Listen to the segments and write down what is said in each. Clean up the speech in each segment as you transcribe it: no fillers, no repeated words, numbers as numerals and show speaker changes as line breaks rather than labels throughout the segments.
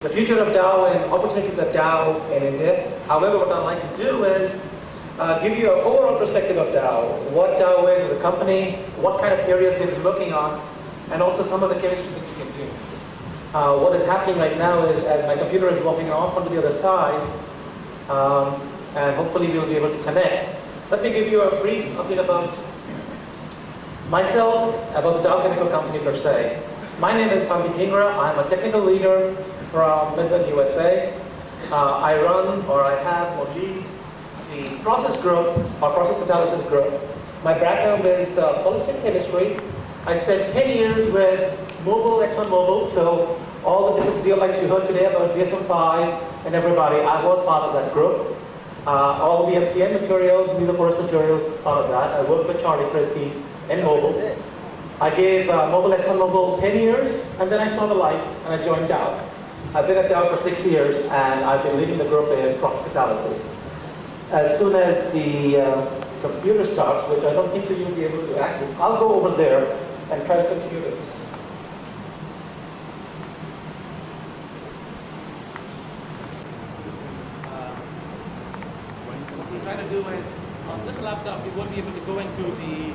the future of Dow and opportunities at Dow in India. However, what I'd like to do is give you an overall perspective of Dow, what Dow is as a company, what kind of areas we've been working on, and also some of the chemistries that we can do. What is happening right now is, as my computer is walking off onto the other side, and hopefully we'll be able to connect. Let me give you a brief update about myself, about the Dow Chemical Company per se. My name is Sandeep Dhingra. I'm a technical leader from Midland, USA. I run, or I have, or lead the process group, or process catalysis group. My background is solid-state chemistry. I spent 10 years with ExxonMobil, so all the different zeolites you heard today about DSM-5 and everybody, I was part of that group. All the MCN materials, mesoporous materials, part of that. I worked with Charlie Krisky in Mobil. I gave ExxonMobil 10 years, and then I saw the light, and I joined Dow. I've been at Dow for 6 years, and I've been leading the group in process catalysis. As soon as the computer starts, which I don't think so you'll be able to access, I'll go over there and try to continue this.
What we're trying to do is, on this laptop, we won't be able to go into the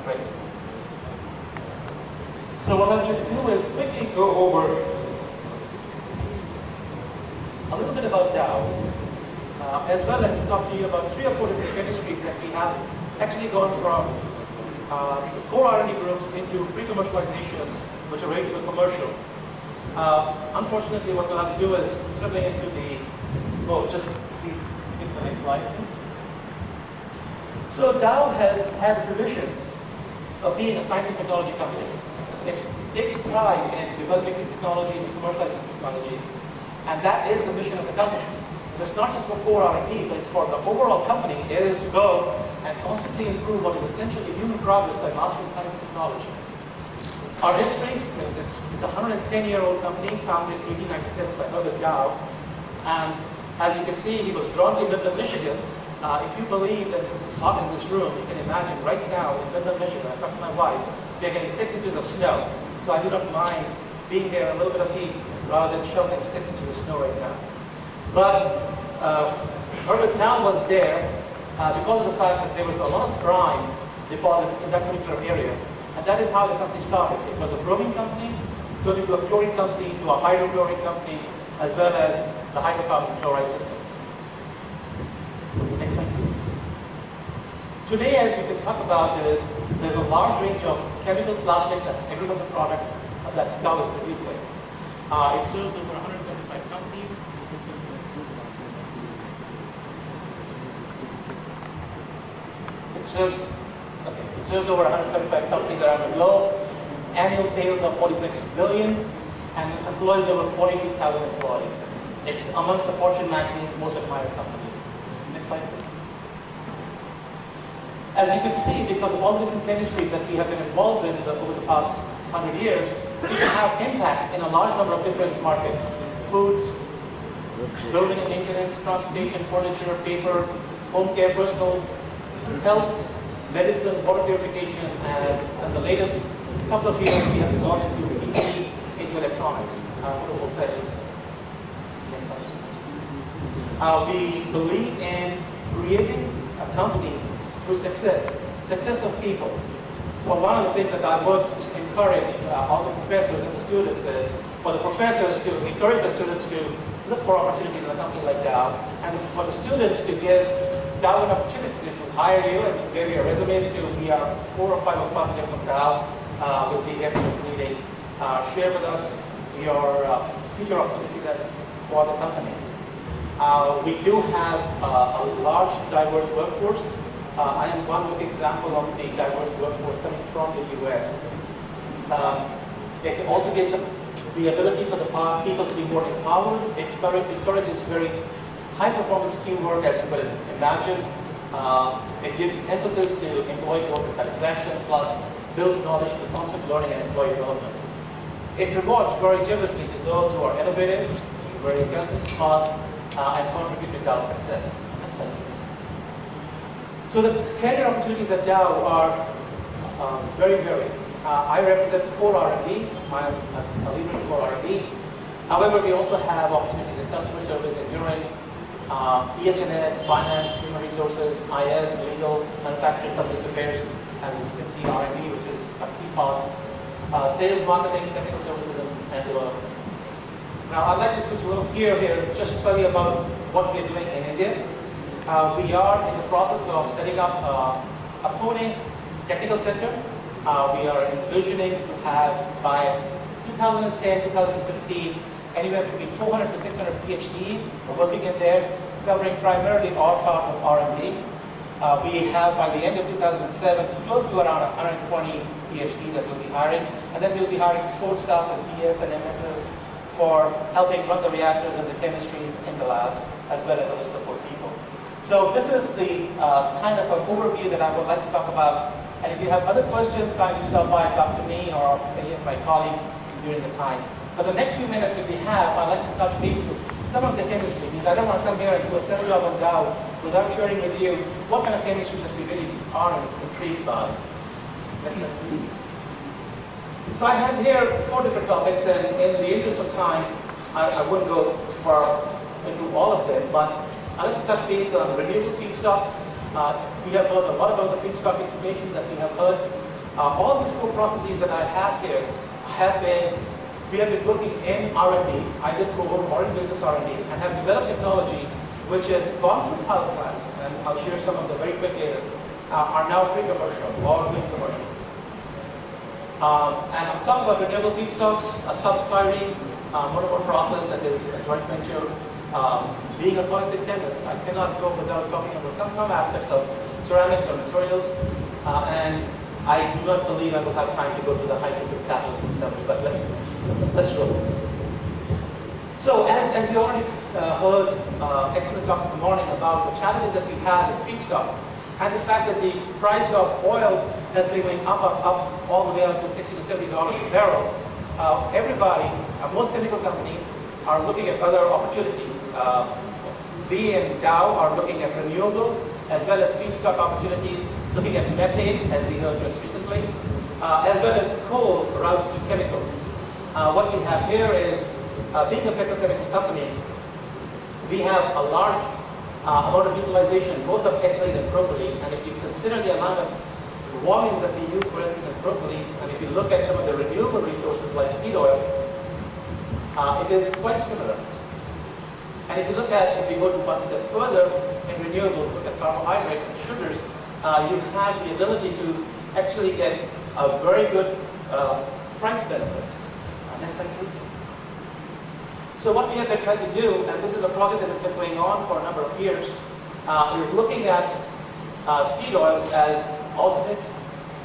Great. So what I'm going to do is quickly go over a little bit about Dow, as well as talk to you about 3 or 4 different chemistries that we have actually gone from core R&D groups into pre-commercialization, which are ready to go commercial. Unfortunately, what we'll have to do is swimming into the, just please get to the next slide, please. So Dow has had a tradition of being a science and technology company. It takes pride in developing technologies and commercializing technologies, and that is the mission of the company. So it's not just for core R&D, but for the overall company. It is to go and constantly improve what is essentially human progress by mastering science and technology. Our history, it's a 110-year-old company founded in 1897 by Herbert Dow, and as you can see, he was drawn to Midland, Michigan. If you believe that this is hot in this room, you can imagine right now in Midland, Michigan, I talked to my wife, we are getting 6 inches of snow. So I do not mind being here in a little bit of heat rather than shoveling 6 inches of snow right now. But Herbert Dow was there because of the fact that there was a lot of brine deposits in that particular area. And that is how the company started. It was a bromine company, turned into a chlorine company, to a hydrochloric company, as well as the hydrocarbon chloride systems. Next slide, please. Today, as we can talk about, there's a large range of chemicals, plastics, and agricultural products that Dow is producing. It serves over 175 companies. It serves over 175 companies around the globe. Annual sales of 46 billion, and employs over 42,000 employees. It's amongst the Fortune magazine's most admired companies. Next slide, please. As you can see, because of all the different chemistries that we have been involved in over the past 100 years, we have impact in a large number of different markets. Foods, building and maintenance, transportation, furniture, paper, home care, personal health, medicine, water purification, and the latest couple of years we have gone into EV, into electronics, photovoltaics. Next slide, please. We believe in creating a company through success of people. So one of the things that I would encourage all the professors and the students is for the professors to encourage the students to look for opportunities in a company like Dow, and for the students to give Dow an opportunity to hire you and to give your resumes to we are 4 or 5 of us here from Dow. Will be here for this meeting. Share with us your future opportunities for the company. We do have a large, diverse workforce. I am one example of the diverse workforce coming from the US. It also gives them the ability for the people to be more empowered. It encourages very high-performance teamwork, as you could imagine. It gives emphasis to employee worker satisfaction, plus builds knowledge through constant learning and employee development. It rewards very generously to those who are innovative, very aggressive, smart, and contribute to Dow's success. Next slide, please. So the career opportunities at Dow are very varied. I represent core R&D. I'm a leader in core R&D. However, we also have opportunities in customer service, engineering, EH&S, finance, human resources, IS, legal, manufacturing, public affairs, and as you can see, R&D, which is a key part, sales, marketing, technical services, and development. Now, I'd like to switch a little gear here, just to tell you about what we're doing in India. We are in the process of setting up a Pune technical center. We are envisioning to have by 2010, 2015, anywhere between 400 to 600 PhDs working in there, covering primarily all parts of R&D. We have, by the end of 2007, close to around 120 PhDs that we'll be hiring, and then we'll be hiring support staff as BS and MSs for helping run the reactors and the chemistries in the labs, as well as other support people. So this is the kind of an overview that I would like to talk about. And if you have other questions, kindly stop by and talk to me or any of my colleagues during the time. For the next few minutes, if we have, I'd like to touch base with some of the chemistry, because I don't want to come here and do a sales job on Dow without sharing with you what kind of chemistry that we really are intrigued by. Next slide, please. So I have here 4 different topics, and in the interest of time, I wouldn't go far into all of them, but I'd like to touch base on renewable feedstocks. We have heard a lot about the feedstock information that we have heard. All these 4 processes that I have here we have been working in R&D. I did cohort more in business R&D and have developed technology which has gone through pilot plants, and I'll share some of the very quick data, are now pre-commercial or doing commercial. And I'm talking about renewable feedstocks, a substyrene monomer process that is a joint venture. Being a solid state chemist, I cannot go without talking about some aspects of ceramics or materials, and I do not believe I will have time to go through the hydrogen catalyst discovery, but let's go. So as you already heard excellent talk in the morning about the challenges that we have in feedstock, and the fact that the price of oil has been going up all the way up to $60 to $70 a barrel, everybody, most chemical companies are looking at other opportunities. We in Dow are looking at renewable as well as feedstock opportunities, looking at methane, as we heard just recently, as well as coal routes to chemicals. What we have here is, being a petrochemical company, we have a large amount of utilization, both of ethylene and propylene, and if you consider the amount of volume that we use for ethylene and propylene, and if you look at some of the renewable resources like seed oil, it is quite similar. And if you look at, if you go to one step further in renewables, look at carbohydrates and sugars, you have the ability to actually get a very good price benefit. Next slide, please. So what we have been trying to do, and this is a project that has been going on for a number of years, is looking at seed oil as alternate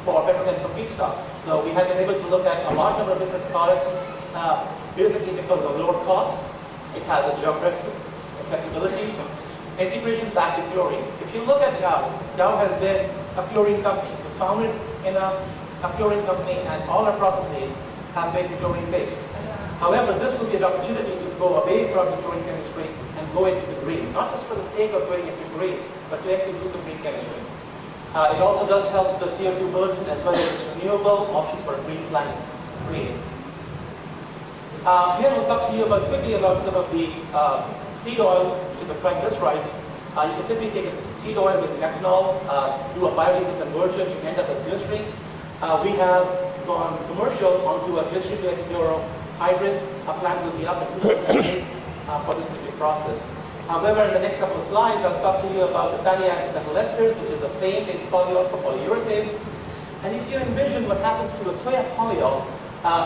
for petrochemical feedstocks. So we have been able to look at a large number of different products, basically because of lower cost. It has a geographic flexibility, integration back to chlorine. If you look at Dow has been a chlorine company. It was founded in a chlorine company, and all our processes have been chlorine-based. However, this will be an opportunity to go away from the chlorine chemistry and go into the green, not just for the sake of going into green, but to actually do some green chemistry. It also does help the CO2 burden as well as renewable options for a green planet. Green. Here we'll talk to you quickly about some of the seed oil, which is the triglycerides. You can simply take a seed oil with ethanol, do a biodiesel conversion, you end up with glycerin. We have gone commercial onto a glycerin to hydrochlorohydrin. Our plant will be up in 2 days for this particular process. However, in the next couple of slides, I'll talk to you about the fatty acid methyl esters, which is the same-based polyols for polyurethanes. And if you envision what happens to a soya polyol,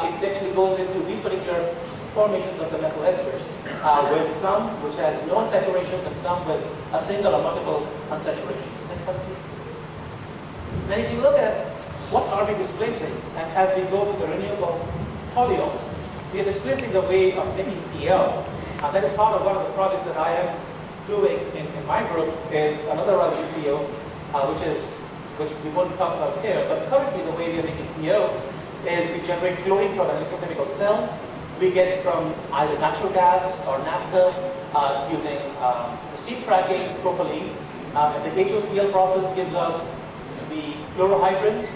it actually goes into these particular formations of the methyl esters, with some which has no unsaturations and some with a single or multiple unsaturations. Next slide, please. Then if you look at what are we displacing, and as we go to the renewable polyols, we are displacing the way of making PL. That is part of one of the projects that I am doing in my group, is another route to PO, which is which we won't talk about here. But currently, the way we are making PO is we generate chlorine from an electrochemical cell. We get it from either natural gas or naphtha using steam cracking, propylene. And the HOCl process gives us the chlorohydrins.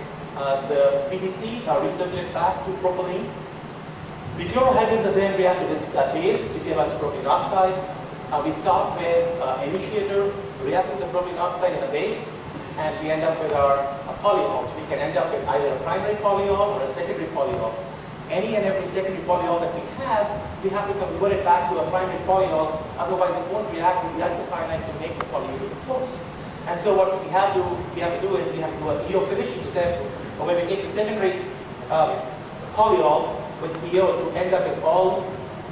The PDCs are recirculated back to propylene. The chlorohydrins are then reacted with base to give us propylene oxide. We start with initiator, react with the propylene oxide and a base, and we end up with our polyols. We can end up with either a primary polyol or a secondary polyol. Any and every secondary polyol that we have to convert it back to a primary polyol, otherwise it won't react with the isocyanide to make the polyurethane forms. And so what we have to do is we have to do an EO finishing step, where we take the secondary polyol with EO to end up with all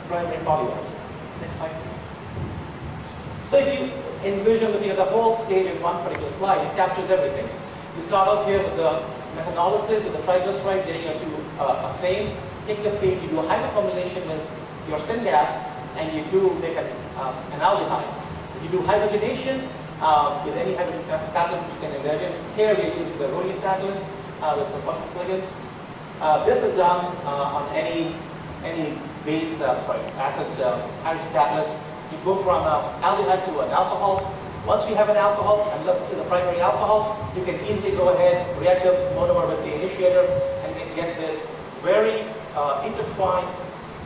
primary polyols. Next slide, please. So if you envision looking at the whole stage in one particular slide, it captures everything. You start off here with the methanolysis, with the triglyceride getting into a FAME. Take the FAME, you do a hydroformylation with your syngas, and you do make an aldehyde. You do hydrogenation with any hydrogen catalyst you can imagine. Here we are using the rhodium catalyst with some phospholipids. This is done on any base, acid hydrogen catalyst. You go from aldehyde to an alcohol. Once we have an alcohol, and this is the primary alcohol, you can easily go ahead, react the monomer with the initiator, and you can get this very intertwined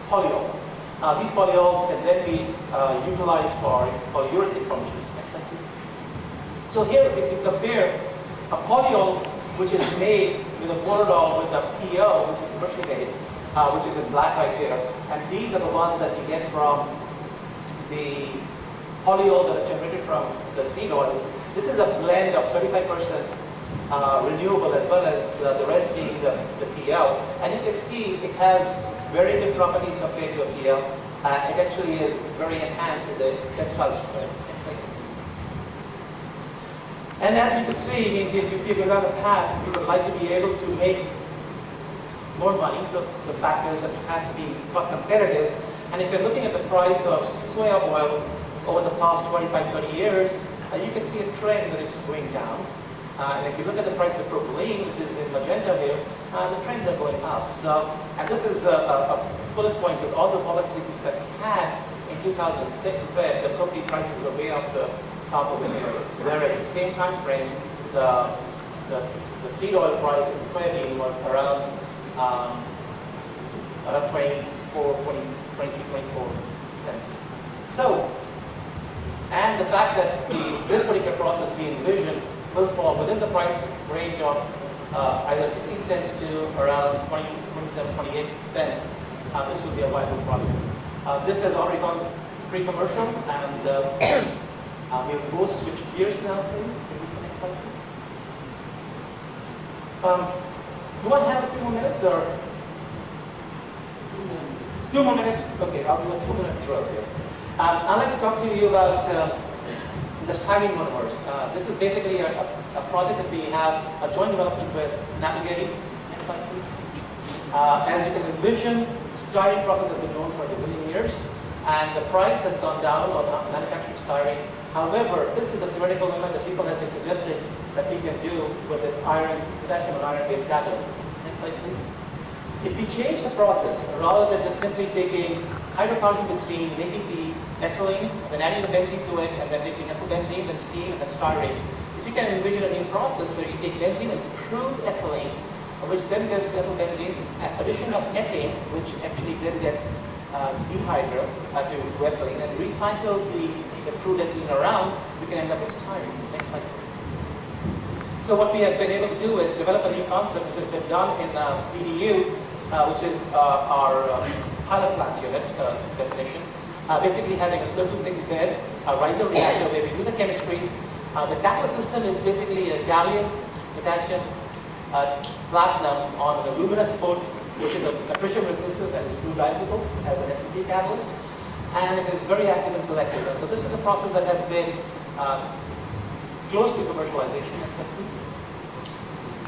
polyol. These polyols can then be utilized for polyurethane formations. Next slide, please. So here, if you compare a polyol which is made with a monodol with a PO, which is commercially made, which is in black right here, and these are the ones that you get from the polyol that are generated from the seed oils. This is a blend of 35% renewable as well as the rest being the PL. And you can see it has very good properties compared to a PL. It actually is very enhanced with the textile spread. Next slide, please. And as you can see, if you go down the path, you would like to be able to make more money. So the fact is that it has to be cost competitive. And if you're looking at the price of soya oil over the past 25, 30 years, you can see a trend that it's going down. And if you look at the price of propylene, which is in magenta here, the trends are going up. So, and this is a bullet point with all the volatility that we had in 2006, where the propylene prices were way off the top of the hill. Whereas at the same time frame, the seed oil price in soybean was around 23-24 cents. So, and the fact that this particular process we envision will fall within the price range of either 16 cents to around 27, 28 cents, this will be a viable product. This has already gone pre-commercial, and we'll go switch gears now, please. Can we next slide, please? Do I have a few more minutes, or? 2 more minutes? Okay, I'll do a 2-minute drill here. I'd like to talk to you about the styrene monomers. This is basically a project that we have a joint development with Navigating. Next slide, please. As you can envision, styrene process has been known for a gazillion years, and the price has gone down on manufacturing styrene. However, this is a theoretical limit that people have been suggesting that we can do with this potassium and iron-based catalyst. Next slide, please. If you change the process, rather than just simply taking hydrocarbon with steam, making the ethylene, then adding the benzene to it, and then making ethyl benzene, then steam, and then styrene. If you can envision a new process where you take benzene and crude ethylene, which then gets ethyl benzene, addition of ethane, which actually then gets dehydro to ethylene, and recycle the crude ethylene around, we can end up with styrene. Next slide, please. So what we have been able to do is develop a new concept which has been done in PDU, which is our pilot plant unit definition. Basically having a circulating bed, a riser reactor where we do the chemistry. The catalyst system is basically a gallium, potassium, platinum on an aluminum sport, which is a pressure resistance and is fluidizable as an FCC catalyst. And it is very active and selective. And so this is a process that has been close to commercialization. Next slide, please.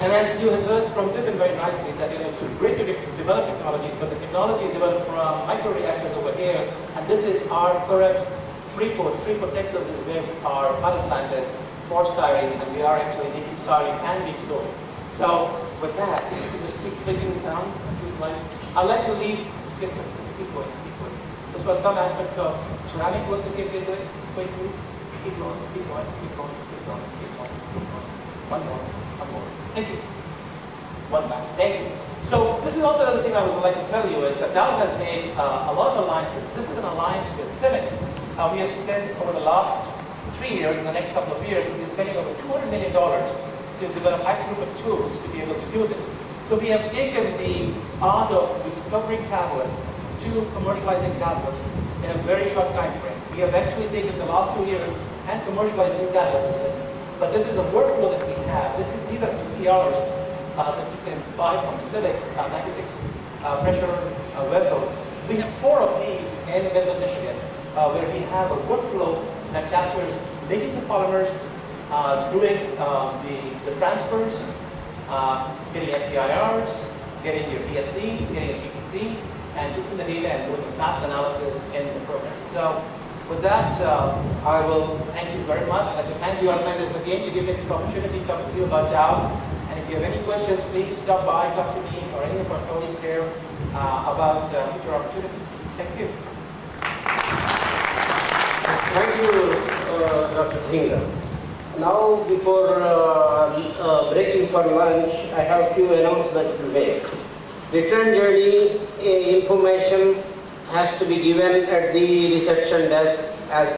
And as you have heard from Vipin very nicely, that it's great to develop technologies, but the technology is developed from microreactors over here, and this is our current Freeport. Freeport, Texas is where our pilot plant is. for styrene, and we are actually making styrene and being sold. So with that, if you can just keep clicking down a few slides. I'd like to skip this, keep going, keep going. This was some aspects of ceramic work that we've been doing. Wait, please. Keep going, keep going, keep going, keep going, keep going, keep going. One more, one more. Thank you. One back. Thank you. So this is also another thing I would like to tell you is that Dow has made a lot of alliances. This is an alliance with Cimex. We have spent over the last 3 years, in the next couple of years, we're spending over $200 million to develop high throughput tools to be able to do this. So we have taken the art of discovering catalysts to commercializing catalysts in a very short time frame. We have actually taken the last 2 years and commercialized new catalyst systems. But this is a workflow that we have. These are PRs that you can buy from Cimex, 96 pressure vessels. We have 4 of these in Midland, Michigan, where we have a workflow that captures making the polymers, doing the transfers, getting FTIRs, getting your DSCs, getting a GPC, and taking the data and doing a fast analysis in the program. So with that, I will thank you very much. I'd like to thank the organizers again to give me this opportunity to talk to you about Dow. And if you have any questions, please stop by, talk to me or any of our colleagues here about future opportunities. Thank you.
Thank you, Dr. Dhingra. Now, before breaking for lunch, I have a few announcements to make. Return journey information has to be given at the reception desk as